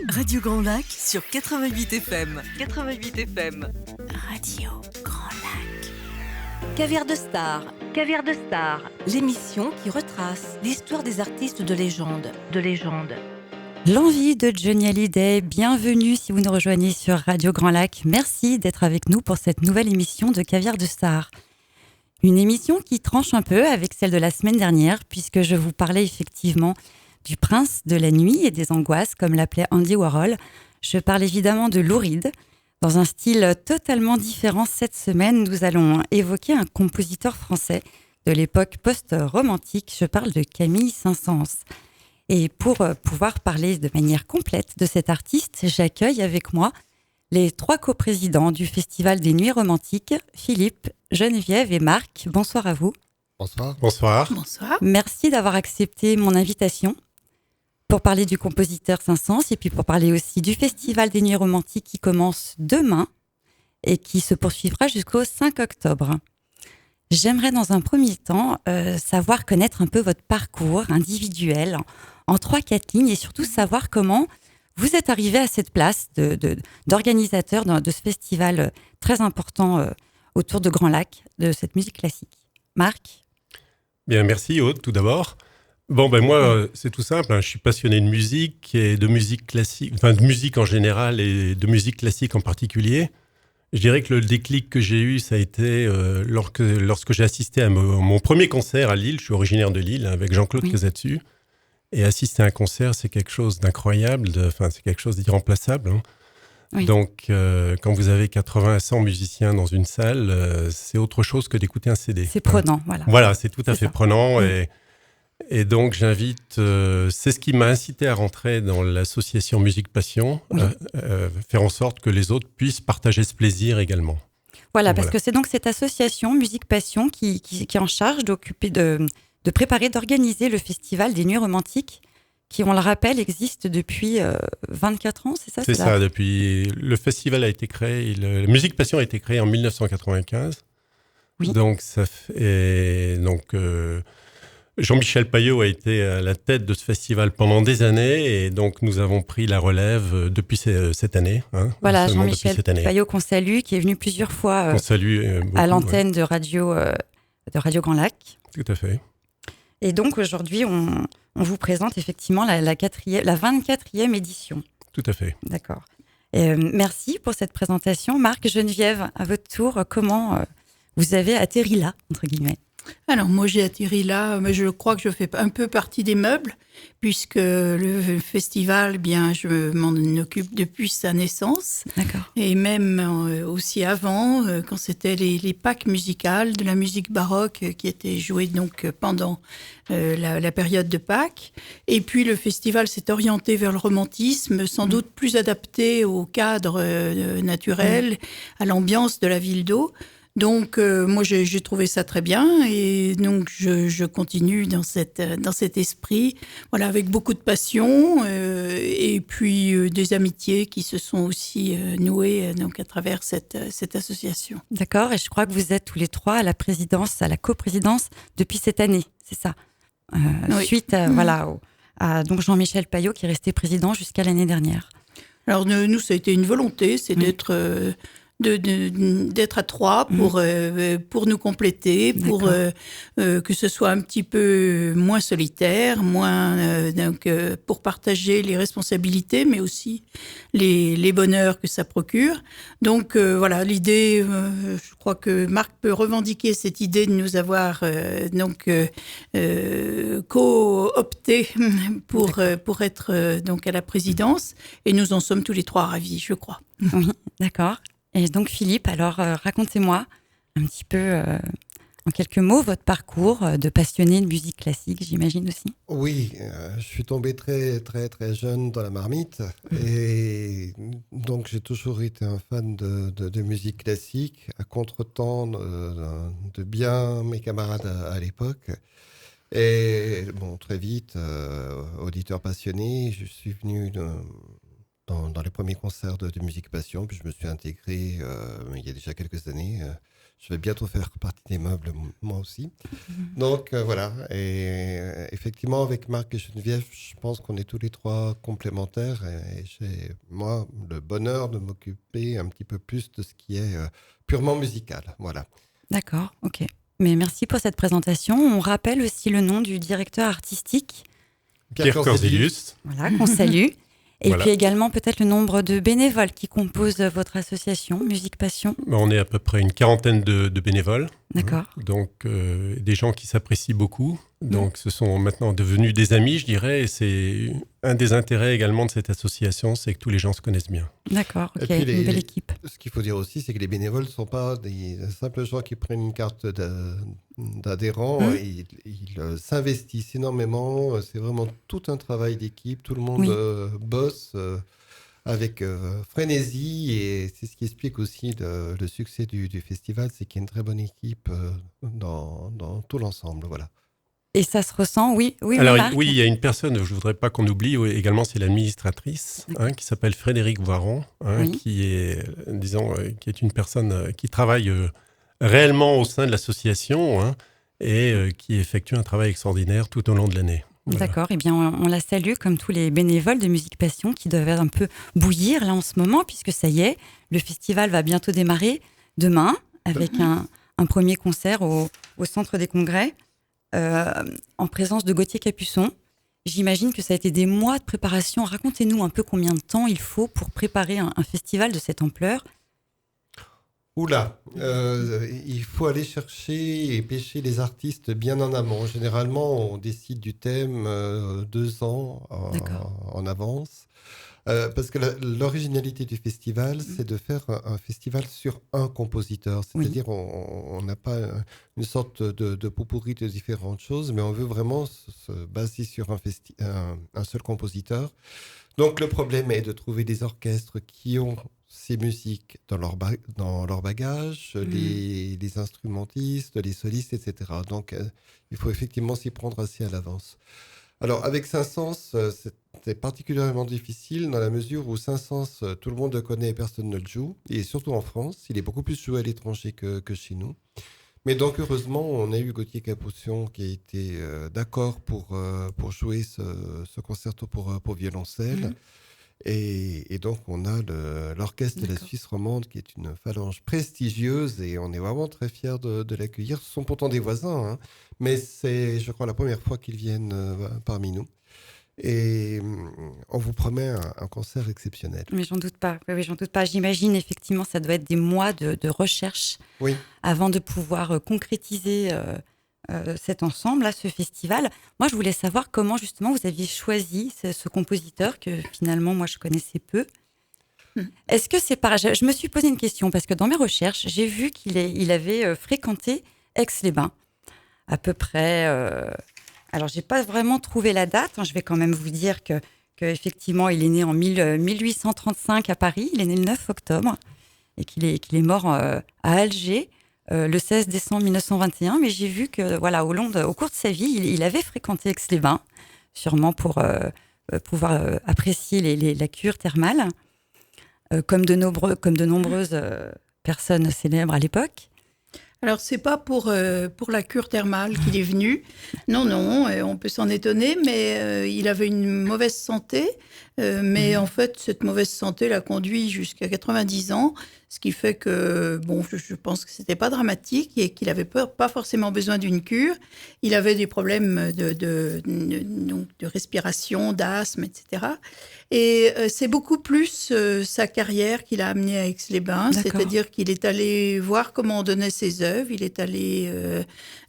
Radio Grand Lac sur 88 FM. 88 FM. Radio Grand Lac. Caviar de Star. Caviar de Star. L'émission qui retrace l'histoire des artistes de légende. L'envie de Johnny Hallyday, bienvenue si vous nous rejoignez sur Radio Grand Lac. Merci d'être avec nous pour cette nouvelle émission de Caviar de Star. Une émission qui tranche un peu avec celle de la semaine dernière, puisque je vous parlais effectivement du prince de la nuit et des angoisses, comme l'appelait Andy Warhol. Je parle évidemment de Lou Reed. Dans un style totalement différent, cette semaine, nous allons évoquer un compositeur français de l'époque post-romantique. Je parle de Camille Saint-Saëns. Et pour pouvoir parler de manière complète de cet artiste, j'accueille avec moi les 3 coprésidents du Festival des Nuits Romantiques, Philippe, Geneviève et Marc. Bonsoir à vous. Bonsoir. Bonsoir. Bonsoir. Merci d'avoir accepté mon invitation pour parler du compositeur Saint-Saëns et puis pour parler aussi du Festival des Nuits Romantiques qui commence demain et qui se poursuivra jusqu'au 5 octobre. J'aimerais dans un premier temps savoir connaître un peu votre parcours individuel en 3-4 lignes et surtout savoir comment vous êtes arrivé à cette place d'organisateur de ce festival très important autour de Grand Lac, de cette musique classique. Marc ? Bien, merci Aude, tout d'abord. Moi, c'est tout simple. Je suis passionné de musique et de musique classique, enfin de musique en général et de musique classique en particulier. Je dirais que le déclic que j'ai eu, ça a été lorsque j'ai assisté à mon premier concert à Lille. Je suis originaire de Lille, avec Jean-Claude Casatsu. Et assister à un concert, c'est quelque chose d'incroyable, c'est quelque chose d'irremplaçable. Oui. Donc, quand vous avez 80 à 100 musiciens dans une salle, c'est autre chose que d'écouter un CD. C'est prenant, voilà. Voilà, c'est tout à fait prenant. Oui. Et donc, j'invite... c'est ce qui m'a incité à rentrer dans l'association Musique Passion, faire en sorte que les autres puissent partager ce plaisir également. Voilà, parce que c'est donc cette association Musique Passion qui est en charge de préparer, d'organiser le Festival des Nuits Romantiques, qui, on le rappelle, existe depuis 24 ans, c'est ça ? C'est ça, depuis... Le festival a été créé, la Musique Passion a été créée en 1995. Oui. Donc, ça fait... Jean-Michel Payot a été à la tête de ce festival pendant des années et donc nous avons pris la relève depuis cette année. Voilà, Jean-Michel Payot qu'on salue, qui est venu plusieurs fois à l'antenne de Radio Grand Lac. Tout à fait. Et donc aujourd'hui, on vous présente effectivement la 24e édition. Tout à fait. D'accord. Merci pour cette présentation. Marc, Geneviève, à votre tour, comment vous avez atterri là, entre guillemets ? Alors moi j'ai atterri là, mais je crois que je fais un peu partie des meubles, puisque le festival, bien je m'en occupe depuis sa naissance. D'accord. Et même aussi avant, quand c'était les Pâques musicales de la musique baroque qui étaient jouées donc pendant la période de Pâques. Et puis le festival s'est orienté vers le romantisme, sans doute plus adapté au cadre naturel, à l'ambiance de la ville d'Eau. Donc, moi, j'ai trouvé ça très bien et donc je continue dans cet esprit, voilà, avec beaucoup de passion et puis des amitiés qui se sont aussi nouées donc à travers cette association. D'accord, et je crois que vous êtes tous les 3 à la coprésidence depuis cette année, c'est ça oui. Suite à donc Jean-Michel Payot qui est resté président jusqu'à l'année dernière. Alors, nous, ça a été une volonté, c'est d'être à 3 pour nous compléter, pour que ce soit un petit peu moins solitaire, pour partager les responsabilités, mais aussi les bonheurs que ça procure. Donc voilà, l'idée, je crois que Marc peut revendiquer cette idée de nous avoir co-opté pour être donc à la présidence, et nous en sommes tous les 3 ravis, je crois. Oui, d'accord. Et donc Philippe, alors racontez-moi un petit peu, en quelques mots, votre parcours de passionné de musique classique, j'imagine aussi. Oui, je suis tombé très très très jeune dans la marmite et donc j'ai toujours été un fan de musique classique, à contretemps de bien mes camarades à l'époque. Et très vite, auditeur passionné, je suis venu dans les premiers concerts de Musique Passion, puis je me suis intégré il y a déjà quelques années. Je vais bientôt faire partie des meubles, moi aussi. Donc voilà, et effectivement avec Marc et Geneviève, je pense qu'on est tous les trois complémentaires et j'ai, moi, le bonheur de m'occuper un petit peu plus de ce qui est purement musical. Voilà. D'accord, ok. Mais merci pour cette présentation. On rappelle aussi le nom du directeur artistique, Pierre Corzilius. voilà, qu'on salue. Et Voilà. puis également peut-être le nombre de bénévoles qui composent votre association Musique Passion. On est à peu près une quarantaine de bénévoles. D'accord. Donc, des gens qui s'apprécient beaucoup. Donc, ce sont maintenant devenus des amis, je dirais. Et c'est un des intérêts également de cette association, c'est que tous les gens se connaissent bien. D'accord, Et ok, puis une belle équipe. Ce qu'il faut dire aussi, c'est que les bénévoles ne sont pas des simples gens qui prennent une carte d'adhérent. Ils s'investissent énormément. C'est vraiment tout un travail d'équipe. Tout le monde bosse avec frénésie. Et c'est ce qui explique aussi le succès du festival. C'est qu'il y a une très bonne équipe dans tout l'ensemble. Voilà. Et ça se ressent, oui. Alors, Marc. oui, il y a une personne, je ne voudrais pas qu'on oublie également, c'est l'administratrice, qui s'appelle Frédéric Voiron, Oui. qui est, disons, qui est une personne qui travaille réellement au sein de l'association et qui effectue un travail extraordinaire tout au long de l'année. Voilà. D'accord, eh bien on la salue comme tous les bénévoles de Musique Passion qui doivent un peu bouillir là en ce moment, puisque ça y est, le festival va bientôt démarrer demain avec un premier concert au Centre des Congrès en présence de Gauthier Capuçon. J'imagine que ça a été des mois de préparation. Racontez-nous un peu combien de temps il faut pour préparer un festival de cette ampleur. Oula, il faut aller chercher et pêcher les artistes bien en amont. Généralement, on décide du thème 2 ans en avance. Parce que l'originalité du festival, c'est de faire un festival sur un compositeur. C'est-à-dire, on n'a pas une sorte de pot-pourri de différentes choses, mais on veut vraiment se baser sur un seul compositeur. Donc, le problème est de trouver des orchestres qui ont ces musiques dans leur bagage, les instrumentistes, les solistes, etc. Donc, il faut effectivement s'y prendre assez à l'avance. Alors, avec Saint-Saëns, c'était particulièrement difficile dans la mesure où Saint-Saëns, tout le monde le connaît et personne ne le joue. Et surtout en France, il est beaucoup plus joué à l'étranger que chez nous. Mais donc, heureusement, on a eu Gauthier Capuçon qui a été d'accord pour jouer ce concerto pour violoncelle. Et donc, on a l'orchestre de la Suisse romande qui est une phalange prestigieuse et on est vraiment très fiers de l'accueillir. Ce sont pourtant des voisins, mais c'est, je crois, la première fois qu'ils viennent parmi nous. Et on vous promet un concert exceptionnel. Mais j'en doute pas. Oui, j'en doute pas. J'imagine effectivement ça doit être des mois de recherche avant de pouvoir concrétiser cet ensemble, là, ce festival. Moi, je voulais savoir comment justement vous aviez choisi ce compositeur que finalement moi je connaissais peu. Est-ce que c'est pareil? Je me suis posé une question parce que dans mes recherches, j'ai vu qu'il avait fréquenté Aix-les-Bains à peu près. Alors, j'ai pas vraiment trouvé la date. Je vais quand même vous dire que effectivement, il est né en 1835 à Paris. Il est né le 9 octobre et qu'il est mort à Alger le 16 décembre 1921. Mais j'ai vu que voilà, au cours de sa vie, il avait fréquenté Aix-les-Bains, sûrement pour pouvoir apprécier la cure thermale, comme de nombreuses personnes célèbres à l'époque. Alors, c'est pas pour la cure thermale qu'il est venu. Non, on peut s'en étonner, mais il avait une mauvaise santé. Mais en fait, cette mauvaise santé l'a conduit jusqu'à 90 ans, ce qui fait que, bon, je pense que c'était pas dramatique et qu'il avait pas forcément besoin d'une cure. Il avait des problèmes de respiration, d'asthme, etc. Et c'est beaucoup plus sa carrière qu'il a amené à Aix-les-Bains, c'est-à-dire qu'il est allé voir comment on donnait ses œuvres, il est allé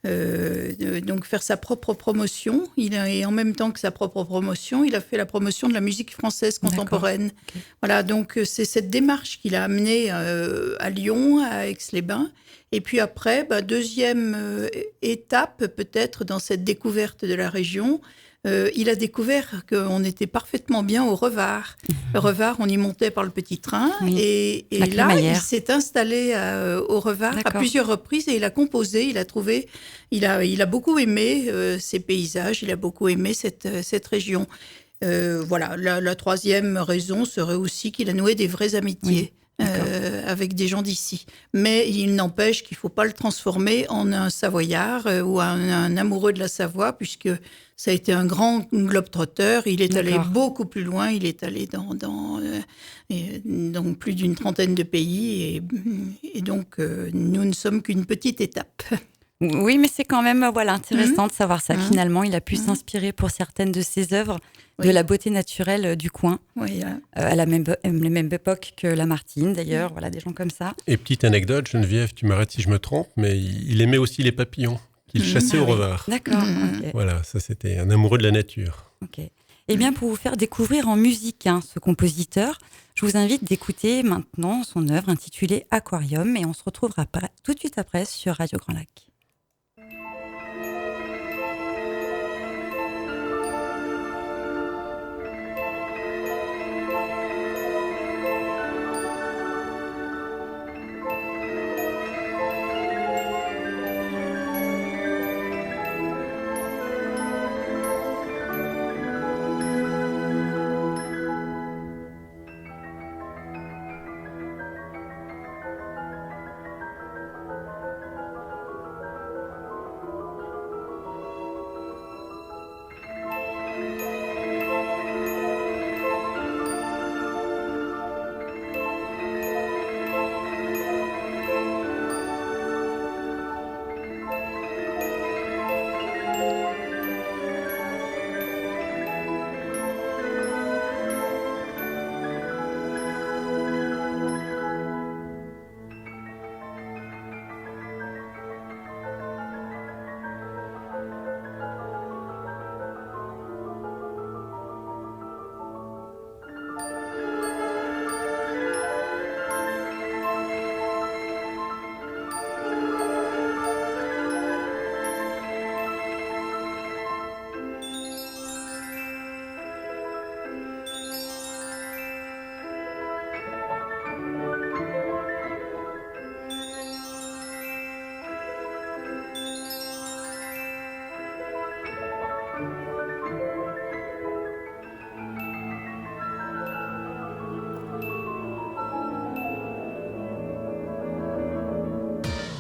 donc faire sa propre promotion, et en même temps que sa propre promotion, il a fait la promotion de la musique française contemporaine. Okay. Voilà, donc c'est cette démarche qu'il a amenée à Lyon, à Aix-les-Bains. Et puis après, deuxième étape peut-être dans cette découverte de la région, il a découvert qu'on était parfaitement bien au Revard. Le Revard, on y montait par le petit train. Et là, il s'est installé au Revard à plusieurs reprises et il a composé, il a trouvé... Il a beaucoup aimé ces paysages, il a beaucoup aimé cette région. Voilà, la troisième raison serait aussi qu'il a noué des vraies amitiés avec des gens d'ici. Mais il n'empêche qu'il ne faut pas le transformer en un Savoyard ou un amoureux de la Savoie, puisque ça a été un grand globe-trotteur. Il est allé beaucoup plus loin. Il est allé dans plus d'une trentaine de pays. Et donc, nous ne sommes qu'une petite étape. Oui, mais c'est quand même intéressant de savoir ça. Finalement, il a pu s'inspirer pour certaines de ses œuvres de la beauté naturelle du coin, à la même époque que Lamartine, d'ailleurs, des gens comme ça. Et petite anecdote, Geneviève, tu m'arrêtes si je me trompe, mais il aimait aussi les papillons, qu'il chassait au revers. D'accord. Okay. Voilà, ça c'était un amoureux de la nature. Ok. Eh bien, pour vous faire découvrir en musique ce compositeur, je vous invite d'écouter maintenant son œuvre intitulée Aquarium, et on se retrouvera tout de suite après sur Radio Grand Lac.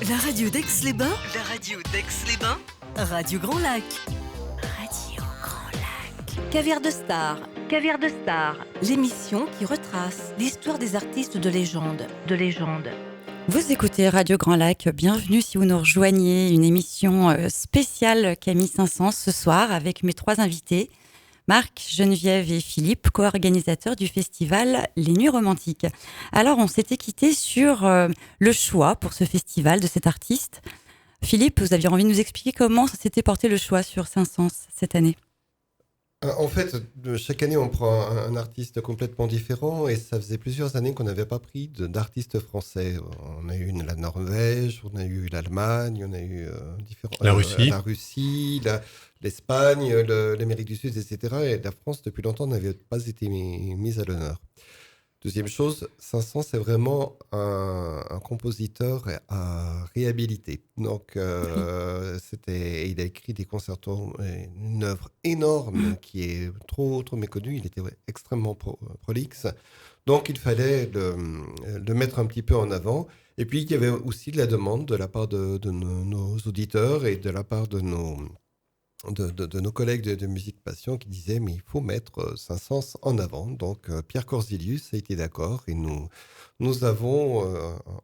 La radio d'Aix-les-Bains. La radio d'Aix-les-Bains. Radio Grand Lac. Radio Grand Lac. Caviar de Star. Caviar de Star. L'émission qui retrace l'histoire des artistes de légende. Vous écoutez Radio Grand Lac. Bienvenue si vous nous rejoignez. Une émission spéciale Camille Saint-Saëns ce soir avec mes 3 invités. Marc, Geneviève et Philippe, co-organisateurs du festival Les Nuits Romantiques. Alors, on s'était quitté sur le choix pour ce festival de cet artiste. Philippe, vous aviez envie de nous expliquer comment ça s'était porté le choix sur Saint-Saëns cette année ? En fait, chaque année, on prend un artiste complètement différent et ça faisait plusieurs années qu'on n'avait pas pris d'artistes français. On a eu la Norvège, on a eu l'Allemagne, on a eu la Russie, l'Espagne, l'Amérique du Sud, etc. Et la France, depuis longtemps, n'avait pas été mise à l'honneur. Deuxième chose, Saint-Saëns, c'est vraiment un compositeur à réhabiliter. Donc, il a écrit des concertos, une œuvre énorme qui est trop méconnue. Il était extrêmement prolixe. Donc, il fallait le mettre un petit peu en avant. Et puis, il y avait aussi de la demande de la part de nos auditeurs et de la part de nos collègues de Musique Passion qui disaient mais il faut mettre Saint-Saëns en avant. Donc Pierre Corzilius a été d'accord et nous avons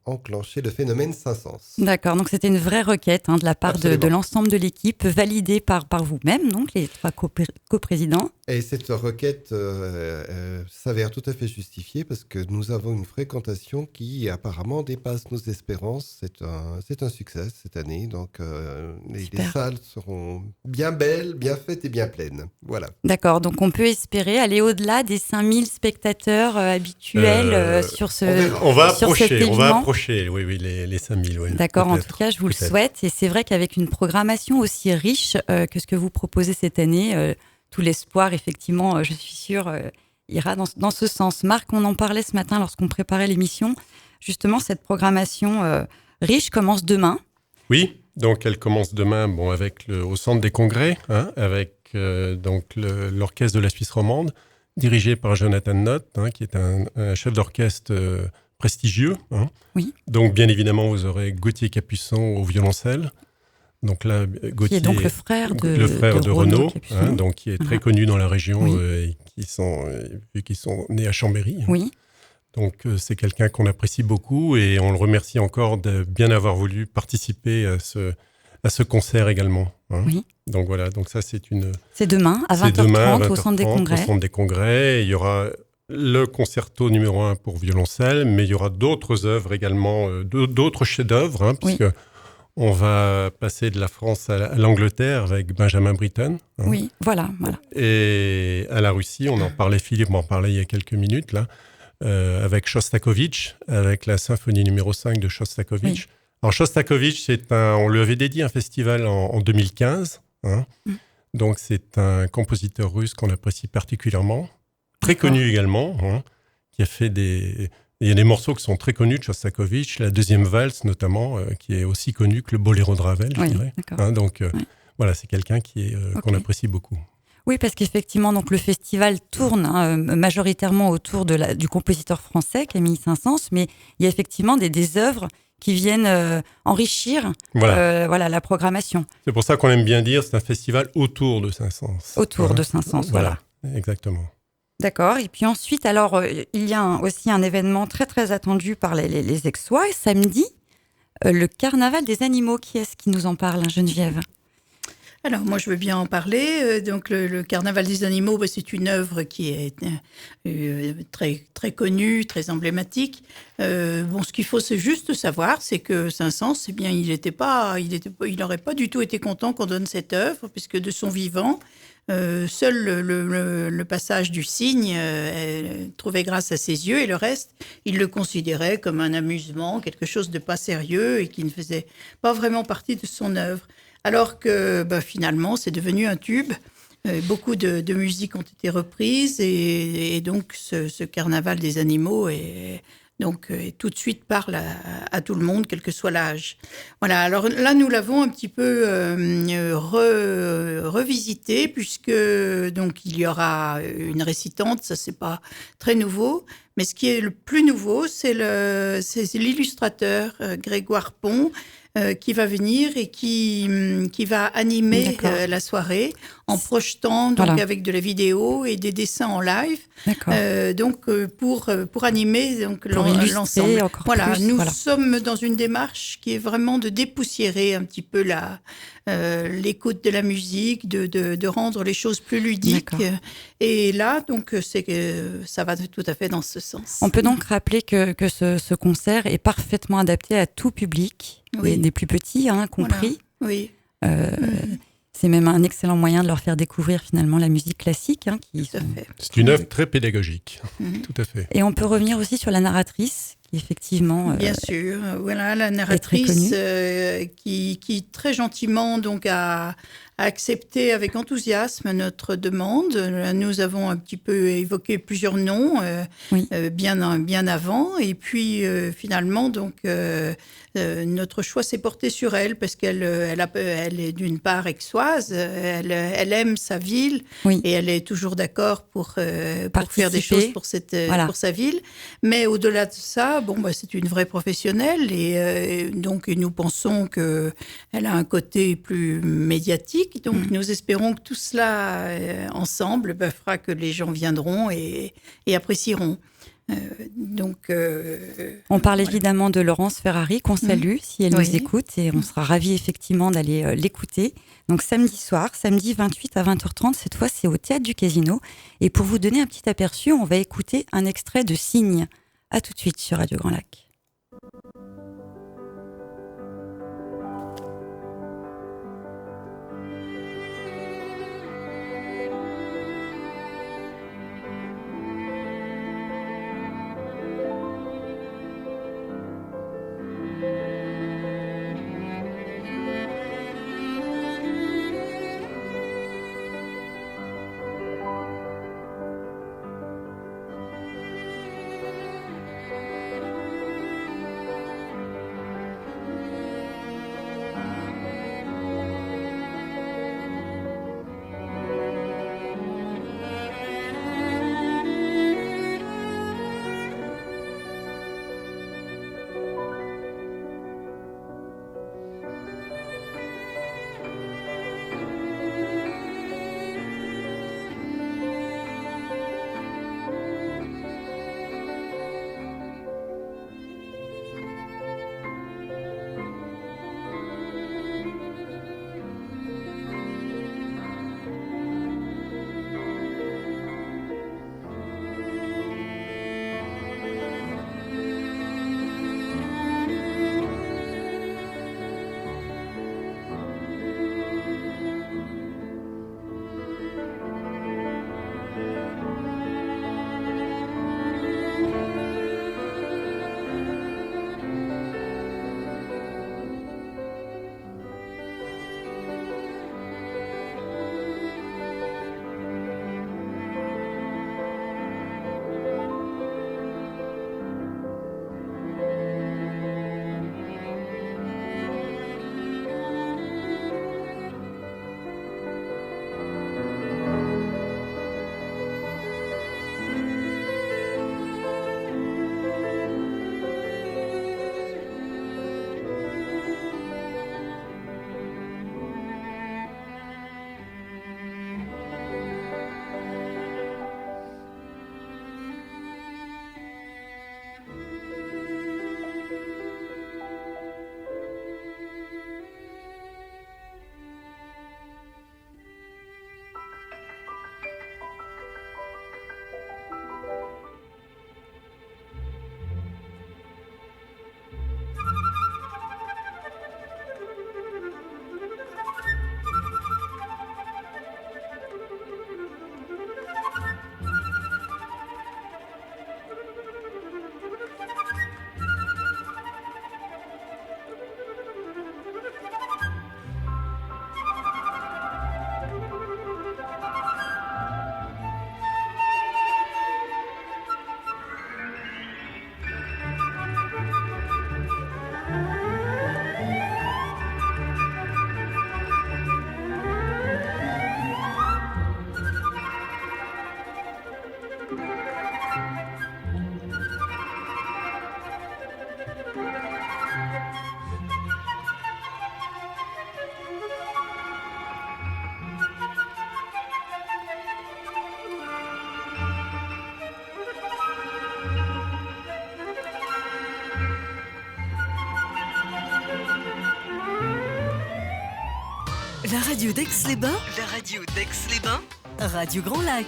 enclenché le phénomène Saint-Saëns. D'accord, donc c'était une vraie requête de la part de l'ensemble de l'équipe, validée par vous-même, donc les 3 coprésidents. Et cette requête s'avère tout à fait justifiée parce que nous avons une fréquentation qui apparemment dépasse nos espérances. C'est un succès cette année, donc les salles seront bien belles, bien faites et bien pleines. Voilà. D'accord, donc on peut espérer aller au-delà des 5000 spectateurs habituels sur ce on va approcher, oui, les 5000. Oui, d'accord, en tout cas, je vous le souhaite. Et c'est vrai qu'avec une programmation aussi riche que ce que vous proposez cette année, tout l'espoir, effectivement, je suis sûre, ira dans ce sens. Marc, on en parlait ce matin lorsqu'on préparait l'émission. Justement, cette programmation riche commence demain. Oui, donc elle commence demain au Centre des Congrès, avec l'Orchestre de la Suisse romande, dirigé par Jonathan Nott, qui est un chef d'orchestre prestigieux. Hein. Oui. Donc, bien évidemment, vous aurez Gauthier Capuçon au violoncelle. Donc là, Gauthier, qui est donc le frère de Renaud, Capuçon. donc qui est très connu dans la région, Oui. et vu qu'ils sont nés à Chambéry. Oui. Donc c'est quelqu'un qu'on apprécie beaucoup et on le remercie encore de bien avoir voulu participer à ce concert également. Hein. Oui. Donc voilà, donc ça c'est demain à 20h30 demain, au Centre des Congrès. Au Centre des Congrès. Il y aura le concerto numéro 1 pour violoncelle, mais il y aura d'autres œuvres également, d'autres chefs-d'œuvre, hein, puisque on va passer de la France à l'Angleterre avec Benjamin Britten. Hein. Oui, voilà. Et à la Russie, Philippe m'en parlait il y a quelques minutes, là, avec Shostakovich, avec la symphonie numéro 5 de Shostakovich. Oui. Alors Shostakovich, on lui avait dédié un festival en 2015. Hein. Donc c'est un compositeur russe qu'on apprécie particulièrement, très connu également, hein, qui a fait Il y a des morceaux qui sont très connus de Shostakovich, la deuxième valse notamment, qui est aussi connue que le boléro de Ravel, je dirais. Hein, donc voilà, c'est quelqu'un qu'on apprécie beaucoup. Oui, parce qu'effectivement, donc le festival tourne majoritairement autour du compositeur français Camille Saint-Saëns, mais il y a effectivement des œuvres qui viennent enrichir la programmation. C'est pour ça qu'on aime bien dire c'est un festival autour de Saint-Saëns. Autour de Saint-Saëns, voilà. Exactement. D'accord. Et puis ensuite, alors, il y a aussi un événement très, très attendu par les Aixois. Samedi, le Carnaval des animaux. Qui est-ce qui nous en parle, Geneviève ? Alors, moi, je veux bien en parler. Donc, le Carnaval des animaux, c'est une œuvre qui est très, très connue, très emblématique. Ce qu'il faut juste savoir, c'est que Saint-Saëns, eh bien, il n'aurait pas du tout été content qu'on donne cette œuvre, puisque de son vivant, seul le passage du cygne trouvait grâce à ses yeux, et le reste, il le considérait comme un amusement, quelque chose de pas sérieux et qui ne faisait pas vraiment partie de son œuvre. Alors que finalement, c'est devenu un tube. Beaucoup de musiques ont été reprises et donc ce carnaval des animaux est tout de suite parle à tout le monde, quel que soit l'âge. Voilà, alors là, nous l'avons un petit peu revisité, puisque donc il y aura une récitante, ça c'est pas très nouveau, mais ce qui est le plus nouveau, c'est l'illustrateur Grégoire Pont, qui va venir et qui va animer la soirée en projetant avec de la vidéo et des dessins en live. Pour animer l'ensemble. Nous sommes dans une démarche qui est vraiment de dépoussiérer un petit peu l'écoute de la musique, de rendre les choses plus ludiques. Et là, ça va tout à fait dans ce sens. On peut donc rappeler que ce concert est parfaitement adapté à tout public, des plus petits compris. Voilà. Oui. C'est même un excellent moyen de leur faire découvrir finalement la musique classique. C'est une œuvre très pédagogique, tout à fait. Et on peut revenir aussi sur la narratrice, qui effectivement bien sûr, voilà, la narratrice qui très gentiment a accepté avec enthousiasme notre demande. Nous avons un petit peu évoqué plusieurs noms bien avant, et puis finalement notre choix s'est porté sur elle parce qu'elle est d'une part aixoise, elle aime sa ville et elle est toujours d'accord pour faire des choses pour sa ville, mais au-delà de ça, c'est une vraie professionnelle et donc nous pensons que elle a un côté plus médiatique. Donc nous espérons que tout cela ensemble fera que les gens viendront et apprécieront. On parle évidemment de Laurence Ferrari, qu'on salue si elle nous écoute, et on sera ravis effectivement d'aller l'écouter. Donc samedi soir, samedi 28 à 20h30, cette fois c'est au Théâtre du Casino. Et pour vous donner un petit aperçu, on va écouter un extrait de Cygne. À tout de suite sur Radio Grand Lac. La radio d'Aix-les-Bains. La radio d'Aix-les-Bains. Radio Grand Lac.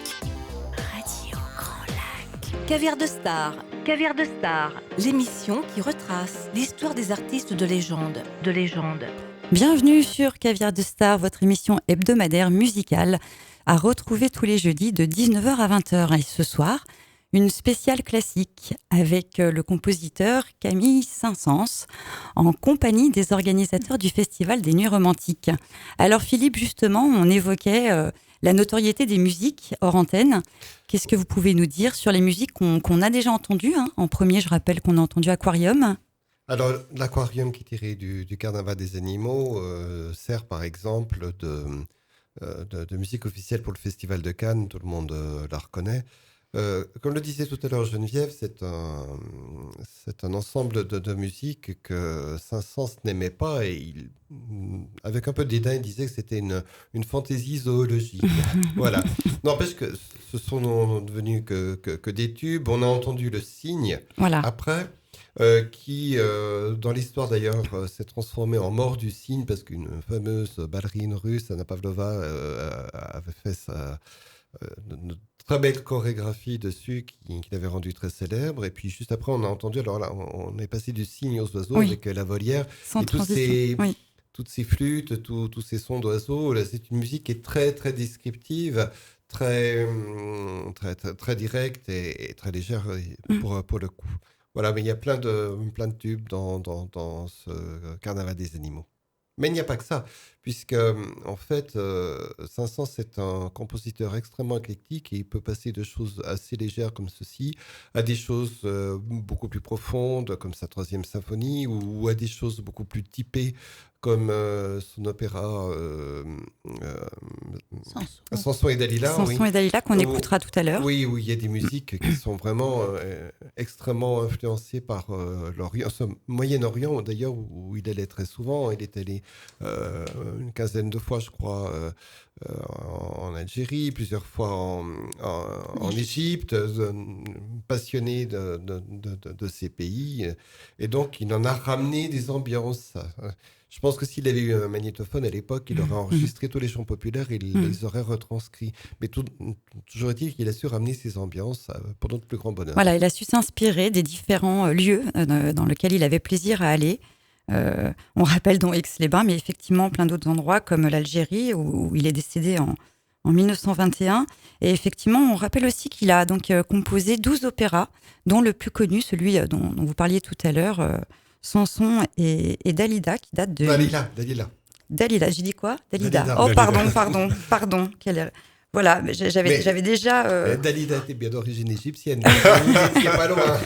Radio Grand Lac. Caviar de Star. Caviar de Star. L'émission qui retrace l'histoire des artistes de légende. Bienvenue sur Caviar de Star, votre émission hebdomadaire musicale à retrouver tous les jeudis de 19h à 20h. Et ce soir, une spéciale classique avec le compositeur Camille Saint-Saëns en compagnie des organisateurs du Festival des Nuits Romantiques. Alors Philippe, justement, on évoquait la notoriété des musiques hors antenne. Qu'est-ce que vous pouvez nous dire sur les musiques qu'on a déjà entendues, hein? En premier, je rappelle qu'on a entendu Aquarium. Alors, l'Aquarium qui est tiré du Carnaval des animaux sert par exemple de musique officielle pour le Festival de Cannes, tout le monde la reconnaît. Comme le disait tout à l'heure Geneviève, c'est un ensemble de musique que Saint-Saëns n'aimait pas et avec un peu de dédain, il disait que c'était une fantaisie zoologique. Voilà. N'empêche que ce sont devenus que des tubes. On a entendu le cygne après. Qui, dans l'histoire d'ailleurs, s'est transformé en mort du cygne parce qu'une fameuse ballerine russe, Anna Pavlova, avait fait une très belle chorégraphie dessus qui l'avait rendu très célèbre. Et puis juste après, on a entendu, alors là, on est passé du cygne aux oiseaux avec la volière. Sans et transition. toutes ces flûtes, tous ces sons d'oiseaux. Là, c'est une musique qui est très, très descriptive, très directe et très légère pour le coup. Voilà, mais il y a plein de tubes dans ce Carnaval des animaux. Mais il n'y a pas que ça, puisque en fait, Saint-Saëns est un compositeur extrêmement éclectique et il peut passer de choses assez légères comme ceci à des choses beaucoup plus profondes comme sa 3e symphonie ou à des choses beaucoup plus typées comme son opéra Samson et Dalila. Samson et Dalila qu'on écoutera tout à l'heure. Oui, où il y a des musiques qui sont vraiment extrêmement influencées par Moyen-Orient, d'ailleurs, où il allait très souvent. Il est allé une quinzaine de fois, je crois, en Algérie, plusieurs fois en Égypte, passionné de ces pays. Et donc, il en a ramené des ambiances. Je pense que s'il avait eu un magnétophone à l'époque, il aurait enregistré tous les chants populaires et il les aurait retranscrits. Mais toujours est-il qu'il a su ramener ces ambiances pour notre plus grand bonheur. Voilà, il a su s'inspirer des différents lieux dans lesquels il avait plaisir à aller. On rappelle donc Aix-les-Bains, mais effectivement plein d'autres endroits comme l'Algérie où il est décédé en 1921. Et effectivement, on rappelle aussi qu'il a donc composé 12 opéras, dont le plus connu, celui dont vous parliez tout à l'heure, Samson et Dalida, qui date de... Dalida, j'ai dit quoi? Dalida. Oh, pardon. Voilà, j'avais déjà... Dalida était bien d'origine égyptienne. C'est pas loin.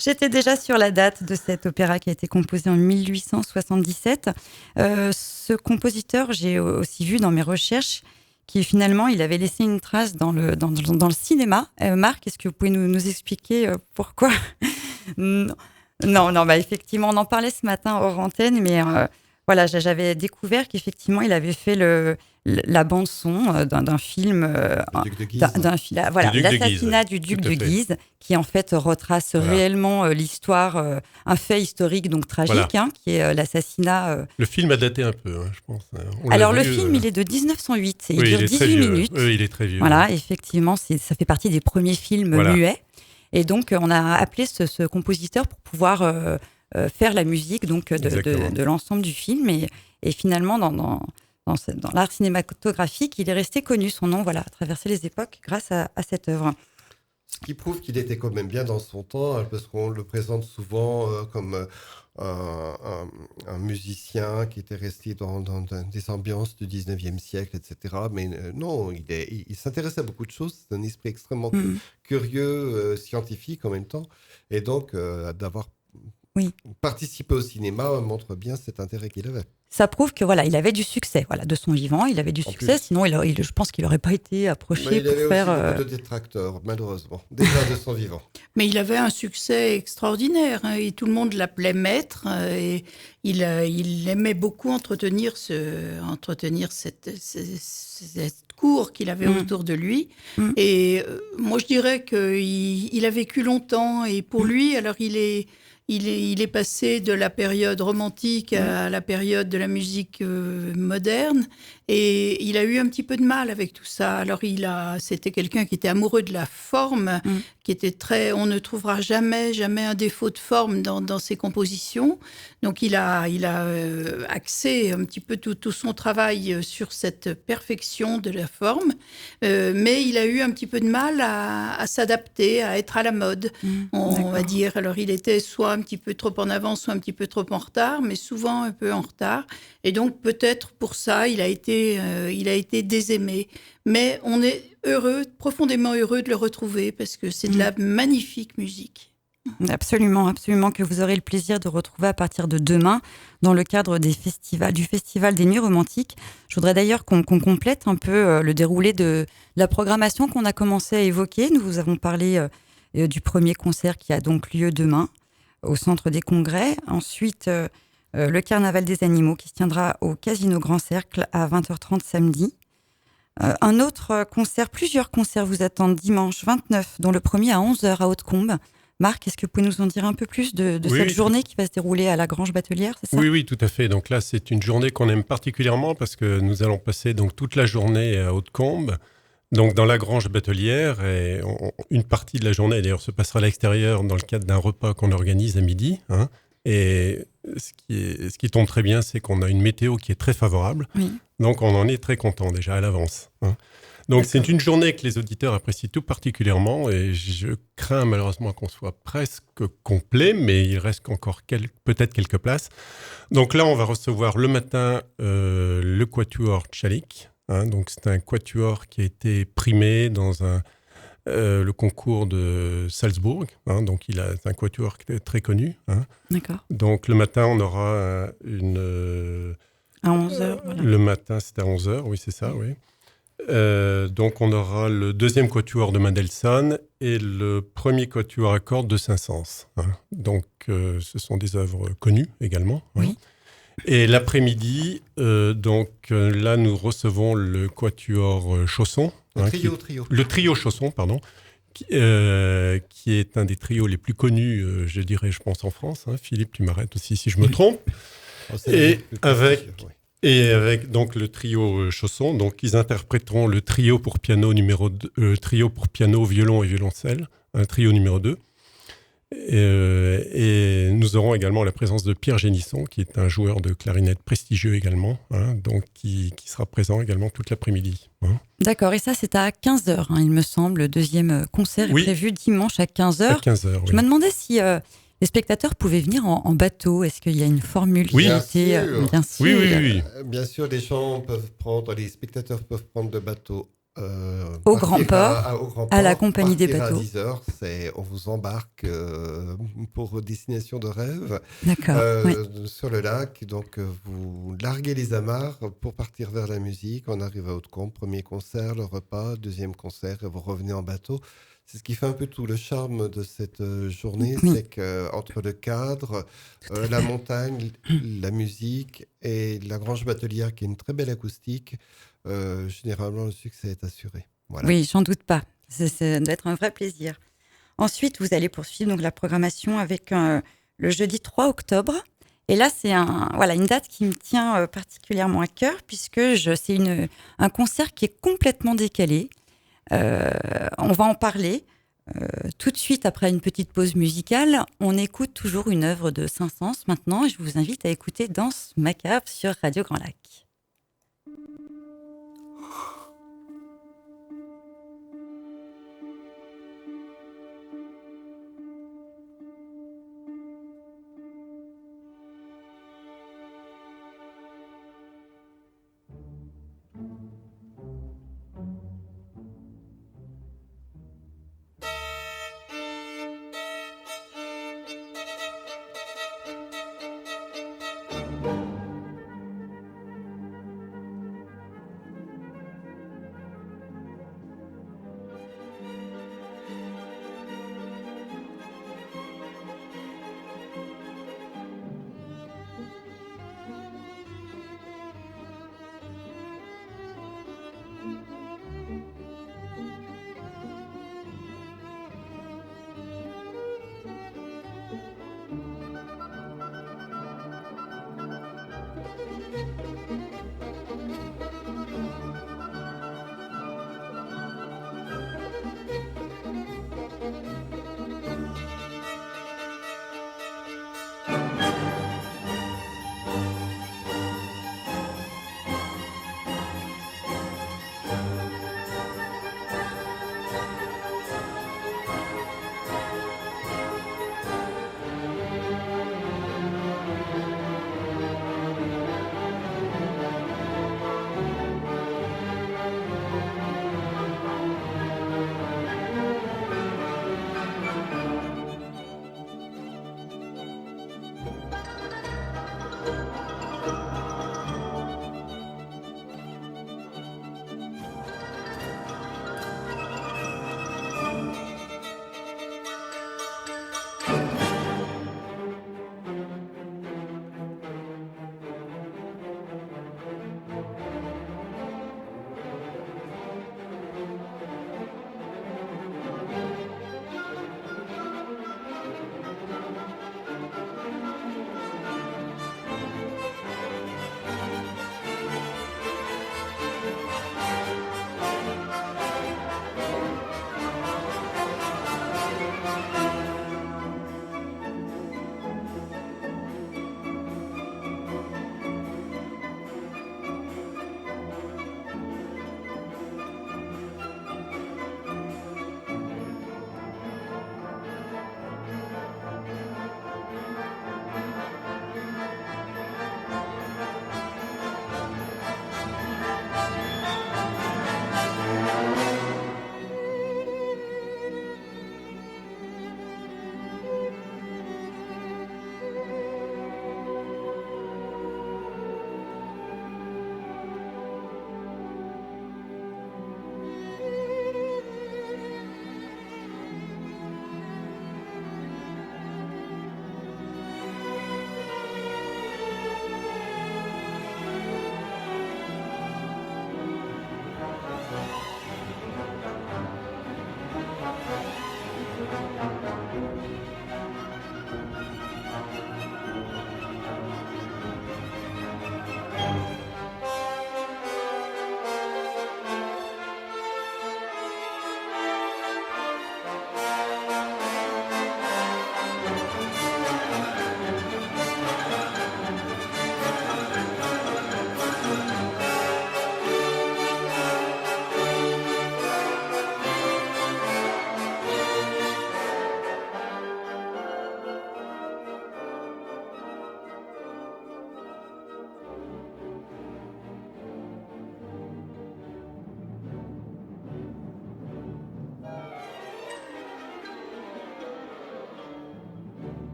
J'étais déjà sur la date de cet opéra qui a été composé en 1877. Ce compositeur, j'ai aussi vu dans mes recherches qui finalement, il avait laissé une trace dans le cinéma. Marc, est-ce que vous pouvez nous expliquer pourquoi? Non, effectivement, on en parlait ce matin hors antenne, mais voilà, j'avais découvert qu'effectivement, il avait fait la bande-son d'un film, l'assassinat du duc de Guise, qui en fait retrace réellement l'histoire, un fait historique donc tragique, qui est l'assassinat. Le film a daté un peu, je pense. Alors le film, il est de 1908, et il dure 18 minutes. Il est très vieux. Voilà, effectivement, ça fait partie des premiers films muets. Et donc, on a appelé ce compositeur pour pouvoir faire la musique donc, de l'ensemble du film. Et finalement, dans l'art cinématographique, il est resté connu. Son nom a traversé les époques grâce à cette œuvre. Ce qui prouve qu'il était quand même bien dans son temps, parce qu'on le présente souvent comme un musicien qui était resté dans des ambiances du 19e siècle, etc. Mais non, il s'intéresse à beaucoup de choses. C'est un esprit extrêmement curieux, scientifique en même temps. Et donc, d'avoir participé au cinéma montre bien cet intérêt qu'il avait. Ça prouve que il avait du succès. De son vivant, il avait du succès. Sinon, je pense qu'il n'aurait pas été approché pour faire. Il avait aussi beaucoup de détracteurs, malheureusement, déjà de son vivant. Mais il avait un succès extraordinaire. Et tout le monde l'appelait maître. Et il aimait beaucoup entretenir cette cour qu'il avait autour de lui. Et moi, je dirais qu'il a vécu longtemps. Et pour lui, alors il il est passé de la période romantique à la période de la musique moderne, et il a eu un petit peu de mal avec tout ça. Alors c'était quelqu'un qui était amoureux de la forme, qui était on ne trouvera jamais un défaut de forme dans ses compositions. Donc il a axé un petit peu tout son travail sur cette perfection de la forme, mais il a eu un petit peu de mal à s'adapter, à être à la mode, on va dire. Alors il était soit un petit peu trop en avance, soit un petit peu trop en retard, mais souvent un peu en retard. Et donc peut-être pour ça, il a été désaimé. Mais on est profondément heureux de le retrouver, parce que c'est de la magnifique musique. Absolument, absolument, que vous aurez le plaisir de retrouver à partir de demain dans le cadre du Festival des Nuits Romantiques. Je voudrais d'ailleurs qu'on complète un peu le déroulé de la programmation qu'on a commencé à évoquer. Nous vous avons parlé du premier concert qui a donc lieu demain au Centre des Congrès. Ensuite, le Carnaval des Animaux qui se tiendra au Casino Grand Cercle à 20h30 samedi. Un autre concert, plusieurs concerts vous attendent dimanche 29, dont le premier à 11h à Hautecombe. Marc, est-ce que vous pouvez nous en dire un peu plus de cette journée qui va se dérouler à la Grange Batelière, c'est ça ? Oui, tout à fait. Donc là, c'est une journée qu'on aime particulièrement parce que nous allons passer donc toute la journée à Hautecombe, donc dans la Grange Batelière, et une partie de la journée d'ailleurs se passera à l'extérieur dans le cadre d'un repas qu'on organise à midi. Et ce qui tombe très bien, c'est qu'on a une météo qui est très favorable. Oui. Donc on en est très content déjà à l'avance. Donc c'est une journée que les auditeurs apprécient tout particulièrement, et je crains malheureusement qu'on soit presque complet, mais il reste encore peut-être quelques places. Donc là, on va recevoir le matin le Quatuor Tchalik. Donc c'est un quatuor qui a été primé dans le concours de Salzbourg. Donc c'est un quatuor très connu. D'accord. Donc le matin, on aura à 11h. Voilà. Le matin, c'est à 11h, oui, c'est ça, oui. Donc on aura le deuxième quatuor de Mendelssohn et le premier quatuor à cordes de Saint-Saëns. Donc ce sont des œuvres connues également. Oui. Et l'après-midi, là nous recevons le quatuor Chausson. Le trio Chausson, pardon, qui est un des trios les plus connus, je dirais, je pense, en France. Philippe, tu m'arrêtes aussi si je me trompe. Et avec donc le trio Chausson, donc ils interpréteront le trio pour piano trio pour piano, violon et violoncelle, un trio numéro 2. Et nous aurons également la présence de Pierre Génisson, qui est un joueur de clarinette prestigieux également, donc qui sera présent également toute l'après-midi. D'accord, et ça c'est à 15h, il me semble. Le deuxième concert est prévu dimanche à 15h. À 15h, Je me demandais si les spectateurs pouvaient venir en bateau. Est-ce qu'il y a une formule qui a été... Bien sûr. Oui. Bien sûr, les spectateurs peuvent prendre le bateau au Grand Port, à la compagnie des bateaux. À 10h, on vous embarque pour destination de rêve. D'accord. Sur le lac. Donc, vous larguez les amarres pour partir vers la musique. On arrive à Hautecombe, premier concert, le repas, deuxième concert, et vous revenez en bateau. C'est ce qui fait un peu tout le charme de cette journée, c'est qu'entre le cadre, la montagne, la musique et la Grange Batelière, qui est une très belle acoustique, généralement le succès est assuré. Voilà. Oui, j'en doute pas. Ça doit être un vrai plaisir. Ensuite, vous allez poursuivre donc la programmation avec le jeudi 3 octobre. Et là, c'est une date qui me tient particulièrement à cœur, puisque c'est un concert qui est complètement décalé. On va en parler tout de suite après une petite pause musicale. On écoute toujours une œuvre de Saint-Saëns maintenant, et je vous invite à écouter Danse macabre sur Radio Grand Lac.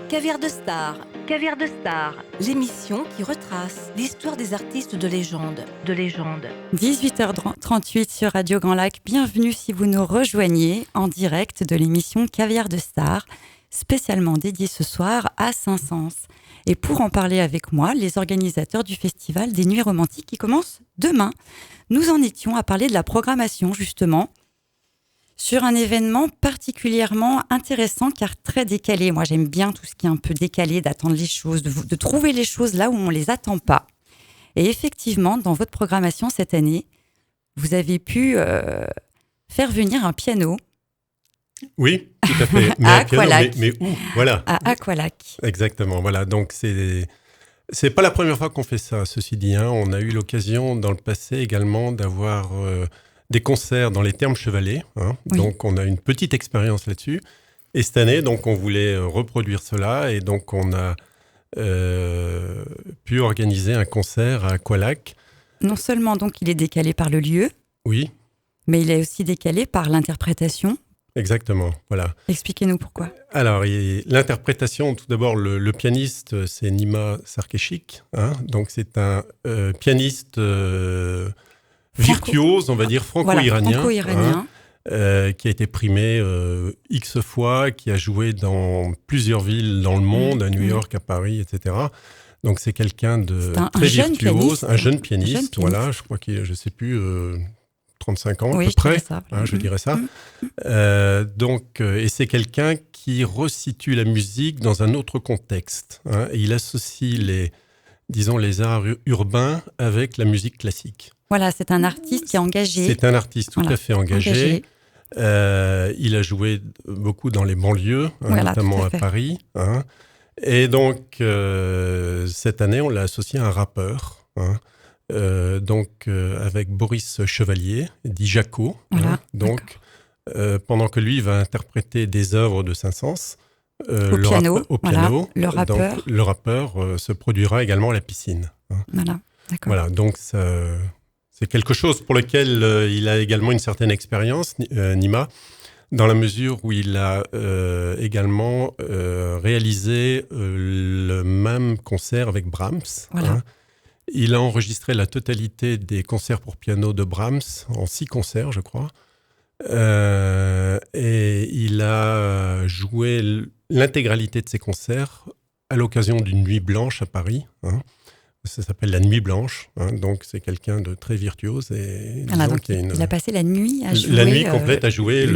Caviar de Star, l'émission qui retrace l'histoire des artistes de légende. 18h38 sur Radio Grand Lac, bienvenue si vous nous rejoignez en direct de l'émission Caviar de Star, spécialement dédiée ce soir à Saint-Saëns. Et pour en parler avec moi, les organisateurs du festival des Nuits Romantiques qui commence demain. Nous en étions à parler de la programmation justement, sur un événement particulièrement intéressant car très décalé. Moi, j'aime bien tout ce qui est un peu décalé, d'attendre les choses, de trouver les choses là où on ne les attend pas. Et effectivement, dans votre programmation cette année, vous avez pu faire venir un piano. Oui, tout à fait. À Aqualac. Mais où ? Voilà. À Aqualac. Exactement, voilà. Donc, c'est pas la première fois qu'on fait ça, ceci dit. On a eu l'occasion dans le passé également d'avoir des concerts dans les Thermes Chevalets. Oui. Donc, on a une petite expérience là-dessus. Et cette année, donc, on voulait reproduire cela. Et donc, on a pu organiser un concert à Aqualac. Non seulement, donc, il est décalé par le lieu. Oui. Mais il est aussi décalé par l'interprétation. Exactement, voilà. Expliquez-nous pourquoi. Alors, l'interprétation, tout d'abord, le pianiste, c'est Nima Sarkeşik. Donc, c'est un pianiste virtuose, on va dire, franco-iranien. Franco-iranien. Qui a été primé X fois, qui a joué dans plusieurs villes dans le monde, à New York, à Paris, etc. Donc, c'est quelqu'un de très virtuose, un jeune pianiste. Voilà, je crois qu'il, je ne sais plus... 35 ans à peu près, je dirais ça. Et c'est quelqu'un qui resitue la musique dans un autre contexte. Et il associe les arts urbains avec la musique classique. Voilà, c'est un artiste qui est engagé. C'est un artiste tout à fait engagé. Il a joué beaucoup dans les banlieues, notamment à Paris. Et donc, cette année, on l'a associé à un rappeur. Avec Boris Chevalier, dit Jaco. Voilà, pendant que lui va interpréter des œuvres de Saint-Saëns au piano. Voilà, le rappeur se produira également à la piscine. Voilà, d'accord. Voilà, donc c'est quelque chose pour lequel il a également une certaine expérience, Nima, dans la mesure où il a également réalisé le même concert avec Brahms. Voilà. Il a enregistré la totalité des concerts pour piano de Brahms, en 6 concerts, je crois. Et il a joué l'intégralité de ses concerts à l'occasion d'une nuit blanche à Paris. Ça s'appelle la Nuit Blanche. Donc, c'est quelqu'un de très virtuose. Et donc il a passé la nuit à jouer... La nuit complète à jouer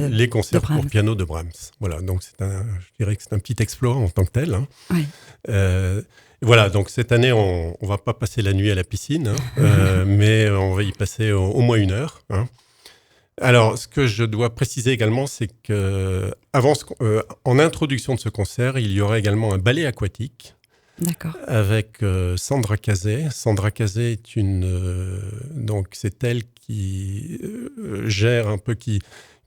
les concerts pour piano de Brahms. Voilà, donc je dirais que c'est un petit exploit en tant que tel. Oui. Voilà, donc cette année, on ne va pas passer la nuit à la piscine, mais on va y passer au moins 1 heure. Alors, ce que je dois préciser également, c'est qu'en introduction de ce concert, il y aura également un ballet aquatique. D'accord. Avec Sandra Cazet. Sandra Cazet est donc c'est elle qui gère un peu, qui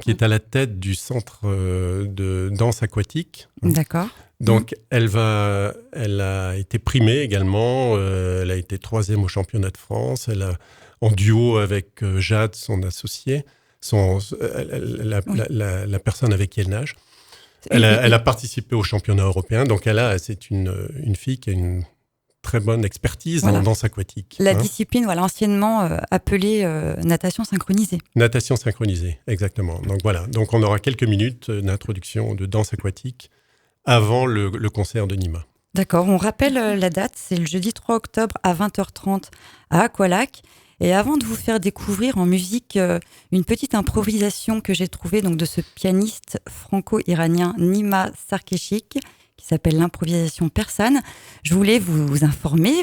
est à la tête du centre de danse aquatique. D'accord. Donc, elle a été primée également. Elle a été 3e au championnat de France. Elle a, en duo avec Jade, son associée, la personne avec qui elle nage. Elle a participé au championnat européen. Donc, c'est une fille qui a une très bonne expertise en danse aquatique. La discipline, anciennement appelée natation synchronisée. Natation synchronisée, exactement. Donc, voilà. Donc, on aura quelques minutes d'introduction de danse aquatique avant le concert de Nima. D'accord, on rappelle la date, c'est le jeudi 3 octobre à 20h30 à Aqualac. Et avant de vous faire découvrir en musique une petite improvisation que j'ai trouvée donc, de ce pianiste franco-iranien Nima Sarkeşik, qui s'appelle l'improvisation persane, je voulais vous informer